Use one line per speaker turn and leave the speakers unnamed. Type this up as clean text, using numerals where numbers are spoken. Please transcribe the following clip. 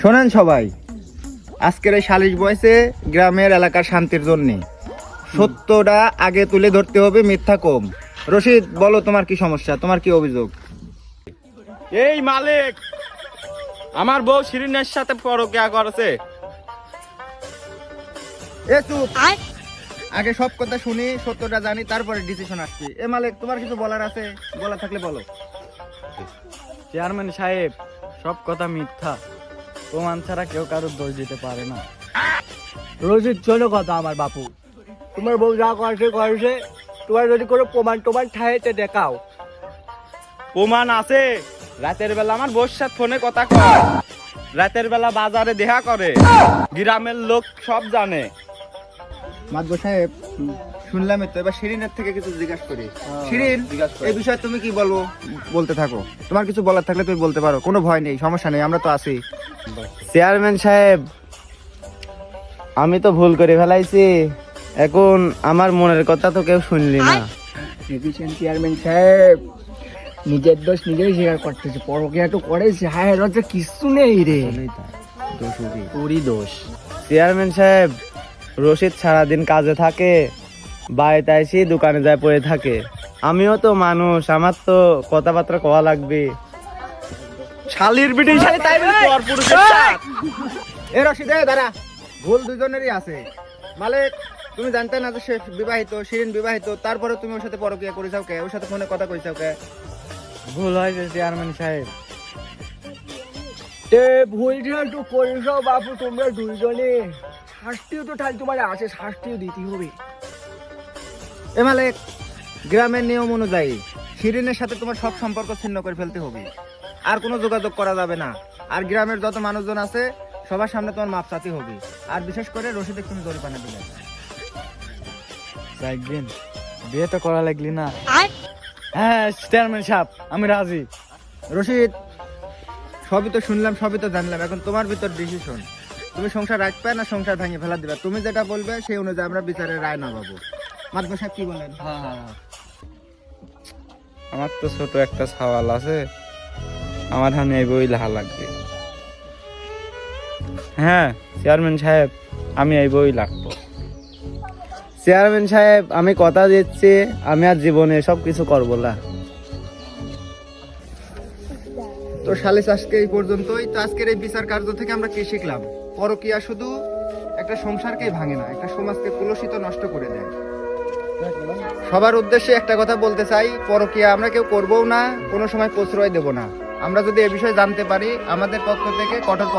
শোনেন সবাই, আজকের এই সালিশ বয়সে গ্রামের এলাকার শান্তির জন্য সত্যটা আগে তুলে ধরতে হবে, মিথ্যা কম। রশিদ, বলো তোমার কি সমস্যা, তোমার কি অভিযোগ?
এই মালিক, আমার বউ শিরিনের সাথে পরকিয়া করেছে।
এ চুপ, আগে সব কথা শুনি, সত্যটা জানি, তারপরে ডিসিশন আসছি। এ মালিক, তোমার কিছু বলার আছে? বলা থাকলে বলো।
চেয়ারম্যান সাহেব, সব কথা মিথ্যা, প্রমাণ ছাড়া কেউ কারোর দোষ দিতে পারে না।
রোজির চলো কথা আমার বাপু, তোমার বউ যা করেছে, তোমার যদি কোনো প্রমাণ ঠাইতে দেখাও।
প্রমাণ আছে, রাতের বেলা আমার বউর সাথে ফোনে কথা কয়, রাতের বেলা বাজারে দেখা করে, গ্রামের লোক সব জানে।
মাদবো সাহেব, শুনলাম তো, এবার শিরিনের থেকে কিছু জিজ্ঞাসা করি। শিরিন, এই বিষয়ে তুমি কি বলবো? বলতে থাকো, তোমার কিছু বলার থাকলে তুমি বলতে পারো, কোনো ভয় নেই, সমস্যা নেই, আমরা তো আছি।
চেয়ারম্যান সাহেব, আমি তো ভুল করে ফেলাইছি, এখন আমার মনের কথা তো কেউ শুনলি না।
দেখেছেন চেয়ারম্যান সাহেব, নিজের দোষ নিজেই স্বীকার করতেছে, পরকিয়া তো করেছে, হায় লজ্জা কিছু নেই রে।
পুরি দোষ। চেয়ারম্যান সাহেব, রশিদ সারাদিন কাজে থাকে, বাড়িতে এসে দোকানে যায় পড়ে থাকে। আমিও তো মানুষ, আমার তো কথাবার্তা কওয়া লাগবে।
শালির বিটি শালি, তাই বলে পর পুরুষের সাথ।
এ রশিদ, দাঁড়া, ভুল দুজনেরই আছে। মালিক, তুমি জানতে না যে সে বিবাহিত, শিরিন বিবাহিত, তারপরে তুমি ওর সাথে পরকিয়া করেছাও কে? ওর সাথে ফোনে কথা কইছাও কে?
ভুল হয়েছে চেয়ারম্যান সাহেব।
এ ভুলটা একটু করিস বাপু, তোমরা দুইজনে, শাস্তিও তো তাই তোমার আছে, শাস্তিও দিতে হবে।
এ মালিক, গ্রামের নিয়ম অনুযায়ী শিরিনের সাথে তোমার সব সম্পর্ক ছিন্ন করে ফেলতে হবে, আর কোনো যোগাযোগ করা যাবে না। আর গ্রামের যত মানুষজন আছে সবার সামনে তোমার মাপ চাতে হবে, আর বিশেষ করে রশিদে তুমি জরিমানা দিলে।
দেখবেন, বিয়ে তো করা লাগলি না। হ্যাঁ চেয়ারম্যান সাহেব, আমি রাজি।
রশিদ, সবই তো শুনলাম, সবই তো জানলাম, এখন তোমার ভিতর ডিসিশন। তুমি সংসার রাখবে না সংসার ভেঙে ফেলা দিবে? তুমি যেটা বলবে সেই অনুযায়ী আমরা বিচারের রায় না পাবো। মাদবো সাহেব কি বলেন?
আমার তো ছোট একটা সওয়াল আছে, আমার হানে এই বই লেখা লাগবে। হ্যাঁ চেয়ারম্যান সাহেব, আমি এই বই লাগবো। চেয়ারম্যান সাহেব, আমি কথা দিচ্ছি, আমি আর জীবনে সব কিছু করবো না।
তো সালিস আজকে এই পর্যন্তই। তো আজকের এই বিচার কার্য থেকে আমরা কি শিখলাম? পরকীয়া শুধু একটা সংসারকেই ভাঙে না, একটা সমাজকে কলুষিত নষ্ট করে দেয়। সবার উদ্দেশ্যে একটা কথা বলতে চাই, পরকীয়া আমরা কেউ করবও না, কোনো সময় প্রশ্রয় দেব না। আমরা যদি এ বিষয়ে জানতে পারি, আমাদের পক্ষ থেকে কঠোর